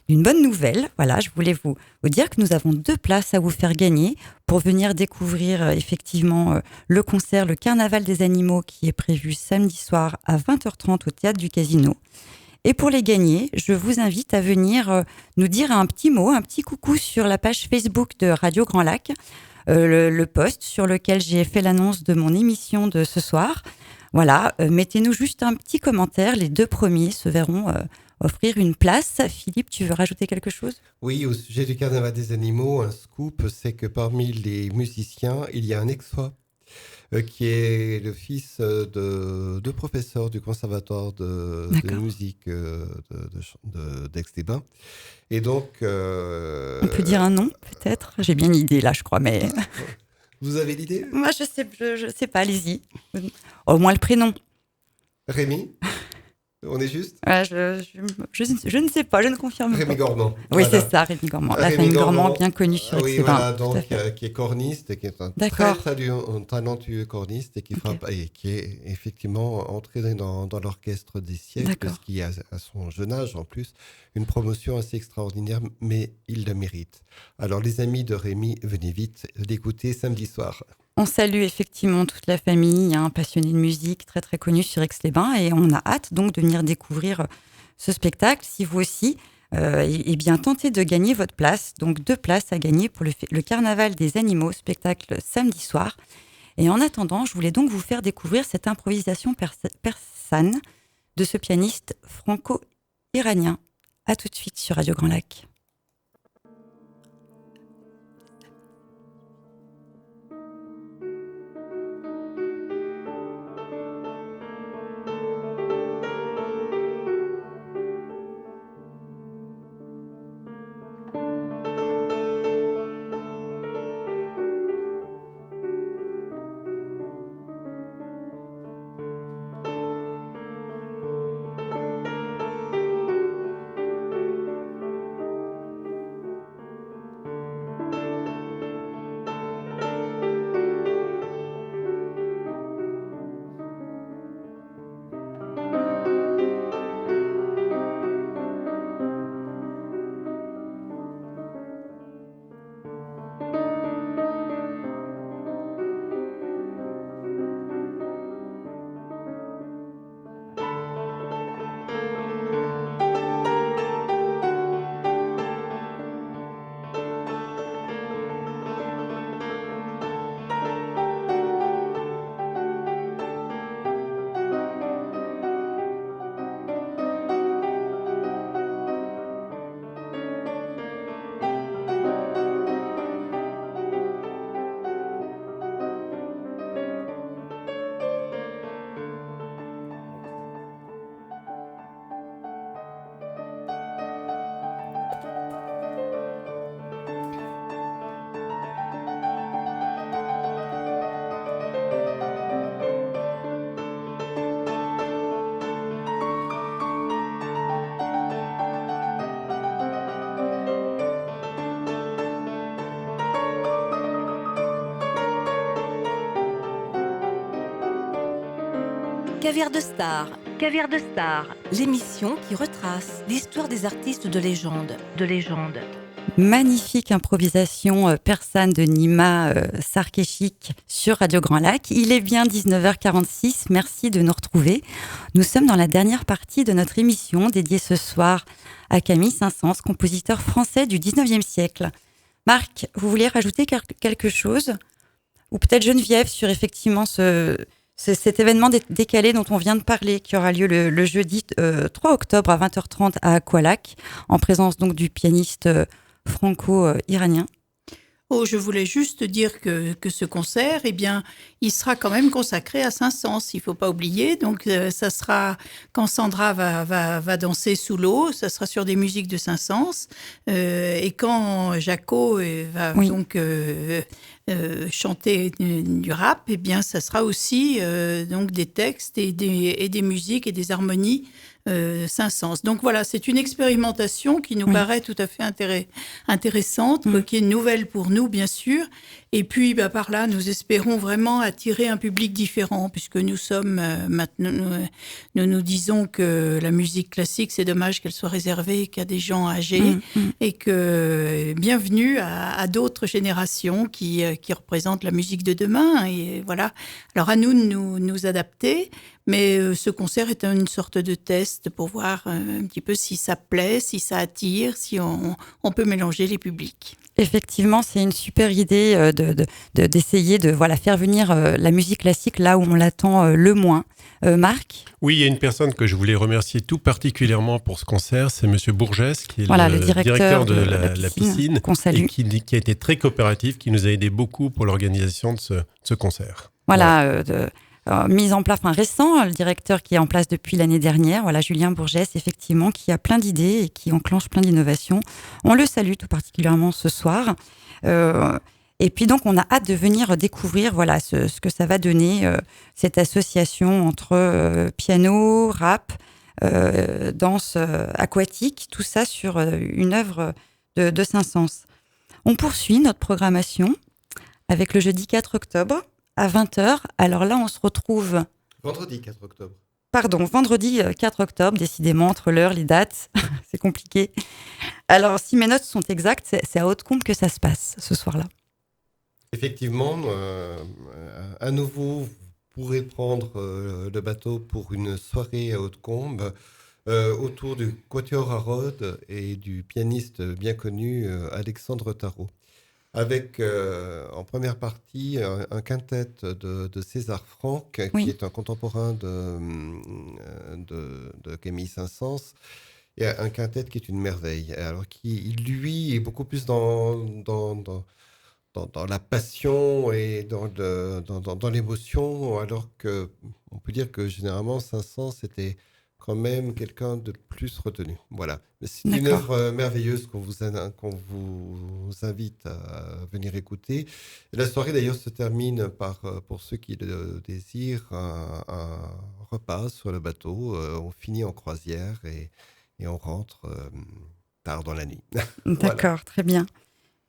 d'une bonne nouvelle. Voilà, je voulais vous dire que nous avons 2 places à vous faire gagner pour venir découvrir effectivement le concert, le Carnaval des animaux, qui est prévu samedi soir à 20h30 au Théâtre du Casino. Et pour les gagner, je vous invite à venir nous dire un petit mot, un petit coucou sur la page Facebook de Radio Grand Lac, le post sur lequel j'ai fait l'annonce de mon émission de ce soir. Voilà, mettez-nous juste un petit commentaire. Les 2 premiers se verront offrir une place. Philippe, tu veux rajouter quelque chose ? Oui, au sujet du Carnaval des animaux, un scoop, c'est que parmi les musiciens, il y a un ex-fois. qui est le fils de professeur du conservatoire de musique d'Aix-les-Bains. Et donc... On peut dire un nom, peut-être ? J'ai bien une idée, là, je crois, mais... Vous avez l'idée ? Moi, je sais pas, allez-y. Au moins le prénom. Rémi ? On est juste ? Je ne sais pas, je ne confirme pas. Rémi Gormand. Oui, voilà. C'est ça, Rémi Gormand. La famille Gormand, bien connue sur Aix-les-Bains. Oui, voilà, donc, qui est corniste, et qui est un très talentueux corniste, et qui est effectivement entré dans l'orchestre des siècles, parce qu'il a, à son jeune âge, en plus, une promotion assez extraordinaire, mais il la mérite. Alors, les amis de Rémi, venez vite l'écouter samedi soir. On salue effectivement toute la famille, un passionné de musique très très connu sur Aix-les-Bains, et on a hâte donc de venir découvrir ce spectacle. Si vous aussi, bien tentez de gagner votre place. Donc 2 places à gagner pour le Carnaval des animaux, spectacle samedi soir. Et en attendant, je voulais donc vous faire découvrir cette improvisation persane de ce pianiste franco-iranien. À tout de suite sur Radio Grand Lac. Caviar de Stars, l'émission qui retrace l'histoire des artistes de légende. Magnifique improvisation persane de Nima Sarkeshik sur Radio Grand Lac. Il est bien 19h46, merci de nous retrouver. Nous sommes dans la dernière partie de notre émission dédiée ce soir à Camille Saint-Saëns, compositeur français du 19e siècle. Marc, vous voulez rajouter quelque chose ? Ou peut-être Geneviève sur effectivement cet événement décalé dont on vient de parler, qui aura lieu le jeudi 3 octobre à 20h30 à Aqualac, en présence donc du pianiste franco-iranien. Je voulais juste dire que ce concert, il sera quand même consacré à Saint-Saëns. Il ne faut pas oublier. Donc, ça sera quand Sandra va danser sous l'eau, ça sera sur des musiques de Saint-Saëns. Et quand Jaco va donc chanter du rap, ça sera aussi donc des textes et des musiques et des harmonies Saint-Saëns. Donc voilà, c'est une expérimentation qui nous paraît tout à fait intéressante, qui est nouvelle pour nous, bien sûr. Et puis, par là, nous espérons vraiment attirer un public différent, puisque nous sommes maintenant, nous disons que la musique classique, c'est dommage qu'elle soit réservée qu'à des gens âgés, et que bienvenue à d'autres générations qui représentent la musique de demain. Et voilà. Alors à nous de nous adapter. Mais ce concert est une sorte de test pour voir un petit peu si ça plaît, si ça attire, si on peut mélanger les publics. Effectivement, c'est une super idée d'essayer de faire venir la musique classique là où on l'attend le moins. Marc ? Oui, il y a une personne que je voulais remercier tout particulièrement pour ce concert, c'est Monsieur Bourgès, qui est le directeur de la piscine qu'on salue. Et qui a été très coopératif, qui nous a aidé beaucoup pour l'organisation de ce concert. Voilà, mise en place, récent, le directeur qui est en place depuis l'année dernière, voilà, Julien Bourgès, effectivement, qui a plein d'idées et qui enclenche plein d'innovations. On le salue tout particulièrement ce soir. Et puis donc, on a hâte de venir découvrir voilà, ce que ça va donner, cette association entre piano, rap, danse aquatique, tout ça sur une œuvre de Saint-Saëns. On poursuit notre programmation avec le jeudi 4 octobre à 20h. Alors là, on se retrouve... Vendredi 4 octobre. Pardon, vendredi 4 octobre, décidément, entre l'heure, les dates, c'est compliqué. Alors, si mes notes sont exactes, c'est à Hautecombe que ça se passe ce soir-là. Effectivement, à nouveau, vous pourrez prendre le bateau pour une soirée à Hautecombe autour du Quatuor à Rhodes et du pianiste bien connu Alexandre Tarot. Avec en première partie un quintet de César Franck, qui est un contemporain de Camille Saint-Saëns, et un quintet qui est une merveille. Alors qui, lui, est beaucoup plus dans la passion et dans l'émotion, alors qu'on peut dire que généralement Saint-Saëns était quand même quelqu'un de plus retenu. Voilà. Mais c'est une œuvre merveilleuse qu'on vous invite à venir écouter. Et la soirée d'ailleurs se termine par, pour ceux qui le désirent, un repas sur le bateau. On finit en croisière et on rentre tard dans la nuit. D'accord, voilà. Très bien.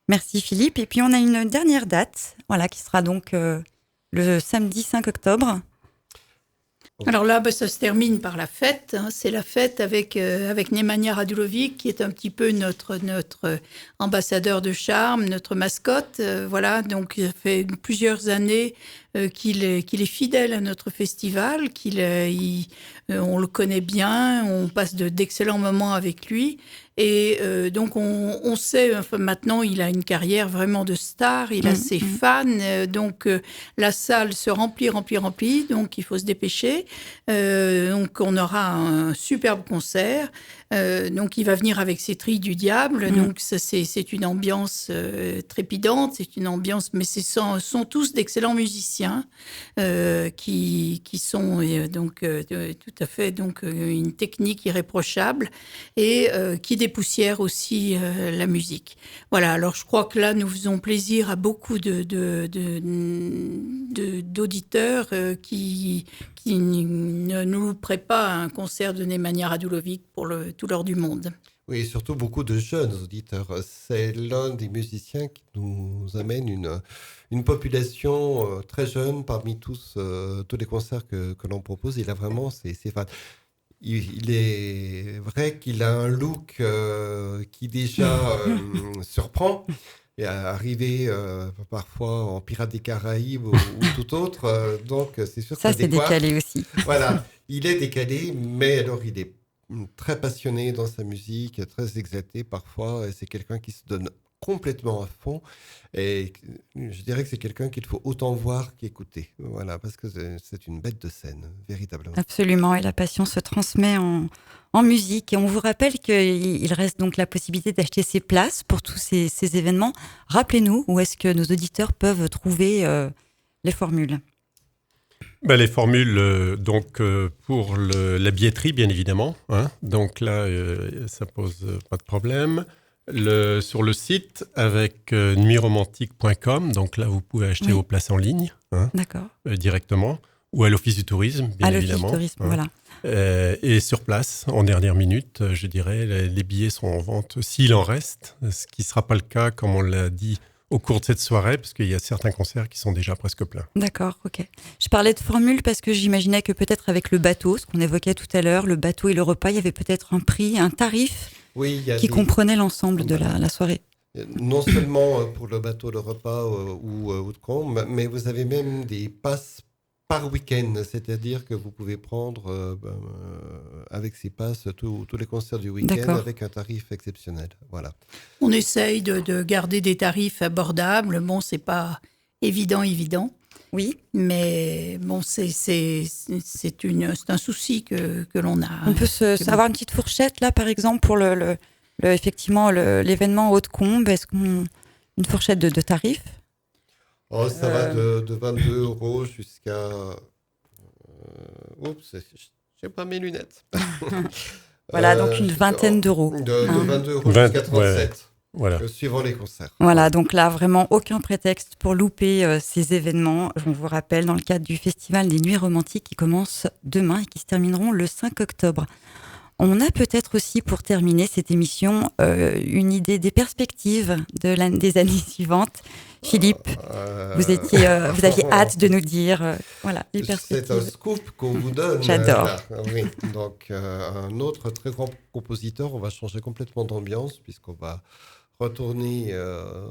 Merci Philippe. Et puis on a une dernière date, voilà, qui sera donc le samedi 5 octobre. Alors là, ça se termine par la fête. Hein. C'est la fête avec Nemanja Radulovic, qui est un petit peu notre ambassadeur de charme, notre mascotte. Voilà, donc ça fait plusieurs années qu'il est fidèle à notre festival, on le connaît bien, on passe d'excellents moments avec lui. Et donc, on sait, enfin, maintenant, il a une carrière vraiment de star, il a ses fans, donc la salle se remplit, donc il faut se dépêcher. Donc, on aura un superbe concert. Donc, il va venir avec ses Trilles du Diable. Donc, ça, c'est une ambiance trépidante, c'est une ambiance, mais sont tous d'excellents musiciens qui sont donc tout à fait donc une technique irréprochable et qui dépoussière aussi la musique. Voilà. Alors, je crois que là, nous faisons plaisir à beaucoup d'auditeurs qui ne nous louperaient pas un concert de Nemanja Radulovic pour tout l'heure du monde. Oui, et surtout beaucoup de jeunes auditeurs. C'est l'un des musiciens qui nous amène une population très jeune parmi tous les concerts que l'on propose. Il a vraiment ses fans. Il est vrai qu'il a un look qui déjà surprend. Et arriver parfois en Pirates des Caraïbes ou tout autre. Donc, c'est sûr que ça, c'est décalé aussi. Voilà, il est décalé, mais alors il est très passionné dans sa musique, très exalté parfois. Et c'est quelqu'un qui se donne complètement à fond. Et je dirais que c'est quelqu'un qu'il faut autant voir qu'écouter. Voilà, parce que c'est une bête de scène, véritablement. Absolument, et la passion se transmet en musique. Et on vous rappelle qu'il reste donc la possibilité d'acheter ses places pour tous ces événements. Rappelez-nous où est-ce que nos auditeurs peuvent trouver les formules. Les formules, donc pour la billetterie, bien évidemment. Hein. Donc là, ça pose pas de problème. Sur le site avec nuitromantique.com, donc là, vous pouvez acheter vos places en ligne. Hein, d'accord. Directement. Ou à l'Office du Tourisme, bien évidemment. À l'Office du Tourisme, voilà. Et sur place, en dernière minute, je dirais, les billets sont en vente s'il en reste, ce qui ne sera pas le cas, comme on l'a dit, au cours de cette soirée, parce qu'il y a certains concerts qui sont déjà presque pleins. D'accord, ok. Je parlais de formule parce que j'imaginais que peut-être avec le bateau, ce qu'on évoquait tout à l'heure, le bateau et le repas, il y avait peut-être un prix, un tarif qui comprenait l'ensemble de la soirée. Non seulement pour le bateau, le repas ou Hautecombe, mais vous avez même des passes par week-end, c'est-à-dire que vous pouvez prendre avec ces passes tous les concerts du week-end avec un tarif exceptionnel. Voilà. On essaye de garder des tarifs abordables. Bon, c'est pas évident. Oui. Mais bon, c'est un souci que l'on a. On peut avoir une petite fourchette là, par exemple, pour effectivement l'événement Hautecombe. Est-ce qu'on une fourchette de tarifs? Oh, ça va de 22 euros jusqu'à... Oups, j'ai pas mes lunettes. Voilà, donc une vingtaine d'euros. De 22 euros jusqu'à 37. Ouais. Voilà. Suivant les concerts. Voilà, donc là, vraiment aucun prétexte pour louper ces événements. On vous rappelle, dans le cadre du Festival des Nuits Romantiques qui commence demain et qui se termineront le 5 octobre. On a peut-être aussi, pour terminer cette émission, une idée des perspectives des années suivantes. Philippe, vous aviez hâte de nous dire les perspectives. C'est un scoop qu'on vous donne. J'adore. Oui. Donc, un autre très grand compositeur, on va changer complètement d'ambiance puisqu'on va retourner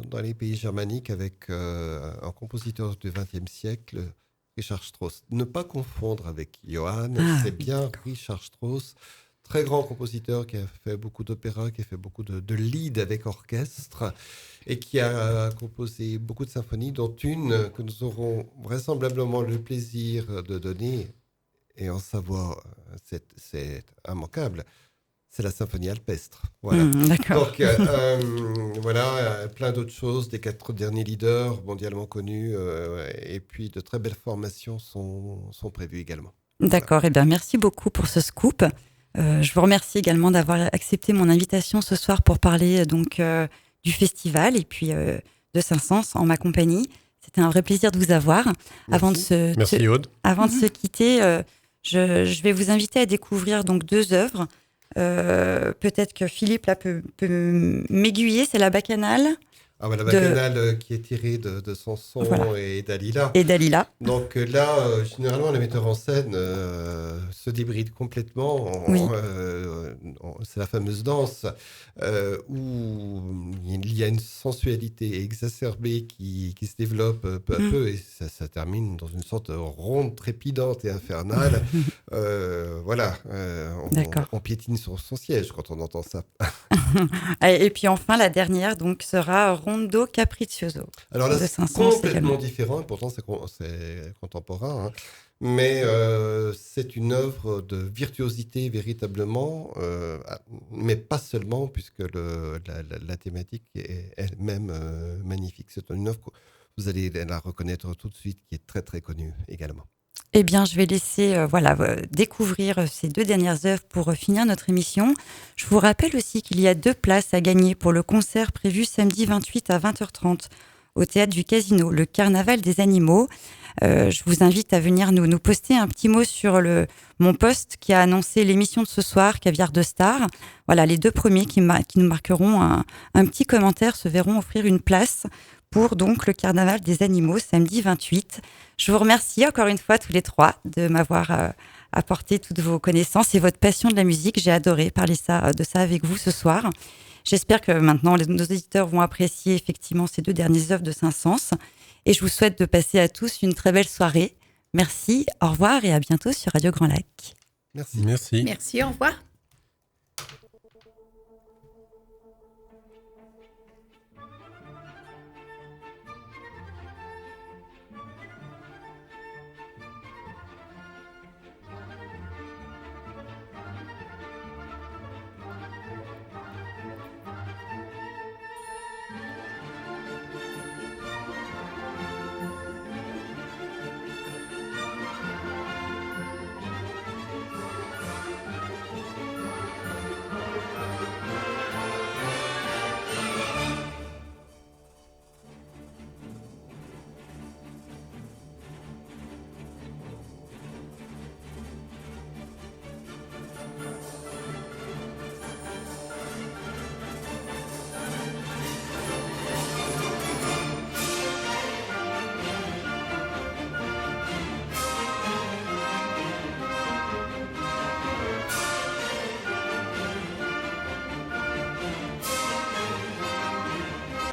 dans les pays germaniques avec un compositeur du XXe siècle, Richard Strauss. Ne pas confondre avec Johann, c'est bien Richard Strauss, très grand compositeur qui a fait beaucoup d'opéras, qui a fait beaucoup de leads avec orchestre et qui a composé beaucoup de symphonies, dont une que nous aurons vraisemblablement le plaisir de donner et en savoir, c'est immanquable. C'est la symphonie alpestre. Voilà. D'accord. Donc, voilà, plein d'autres choses, des 4 derniers leaders mondialement connus, et puis de très belles formations sont prévues également. D'accord, Voilà. et bien merci beaucoup pour ce scoop. Je vous remercie également d'avoir accepté mon invitation ce soir pour parler donc du festival et puis de Saint-Saëns en ma compagnie. C'était un vrai plaisir de vous avoir. Merci Aude. Avant de se quitter, je vais vous inviter à découvrir donc 2 œuvres. Peut-être que Philippe là, peut m'aiguiller, c'est la Bacchanale. Ah ouais, la Bacchanale qui est tirée de Samson et Dalila. Et Dalila. Donc là, généralement, les metteurs en scène se débrident complètement. C'est la fameuse danse où il y a une sensualité exacerbée qui se développe peu à peu et ça termine dans une sorte de ronde trépidante et infernale. On piétine sur son siège quand on entend ça. Et puis enfin, la dernière donc, sera Rondo Capriccioso. Alors là, c'est complètement différent, et pourtant c'est contemporain, hein. Mais c'est une œuvre de virtuosité véritablement, mais pas seulement, puisque la thématique est elle-même magnifique. C'est une œuvre que vous allez la reconnaître tout de suite, qui est très très connue également. Eh bien, je vais laisser découvrir ces 2 dernières œuvres pour finir notre émission. Je vous rappelle aussi qu'il y a 2 places à gagner pour le concert prévu samedi 28 à 20h30 au Théâtre du Casino, le Carnaval des animaux. Je vous invite à venir nous poster un petit mot sur mon post qui a annoncé l'émission de ce soir, Caviar de Star. Voilà, les 2 premiers qui nous marqueront un petit commentaire se verront offrir une place pour donc le Carnaval des animaux, samedi 28. Je vous remercie encore une fois tous les 3 de m'avoir apporté toutes vos connaissances et votre passion de la musique. J'ai adoré parler de ça avec vous ce soir. J'espère que maintenant nos auditeurs vont apprécier effectivement ces 2 dernières œuvres de Saint-Saëns. Et je vous souhaite de passer à tous une très belle soirée. Merci, au revoir et à bientôt sur Radio Grand Lac. Merci. Merci. Merci, au revoir.